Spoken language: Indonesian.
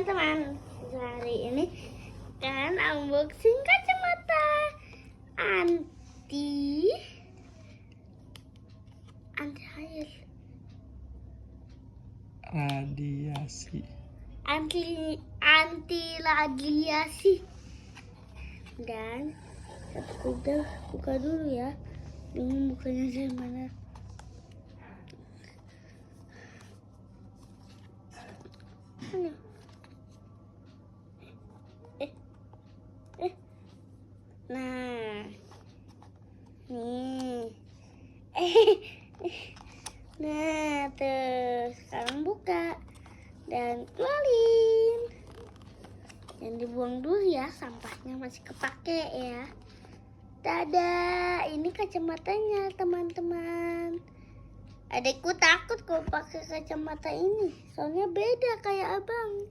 teman-teman, hari ini kan unboxing kacamata anti air, radiasi, anti radiasi. Dan kita buka dulu ya. Bingung bukanya dari mana. Mana? Nah, nih, nah, terus sekarang buka dan keluarin, dan dibuang dulu ya, sampahnya masih kepake ya. Dadah, ini kacamatanya teman-teman. Adekku takut kalau pakai kacamata ini, soalnya beda kayak abang.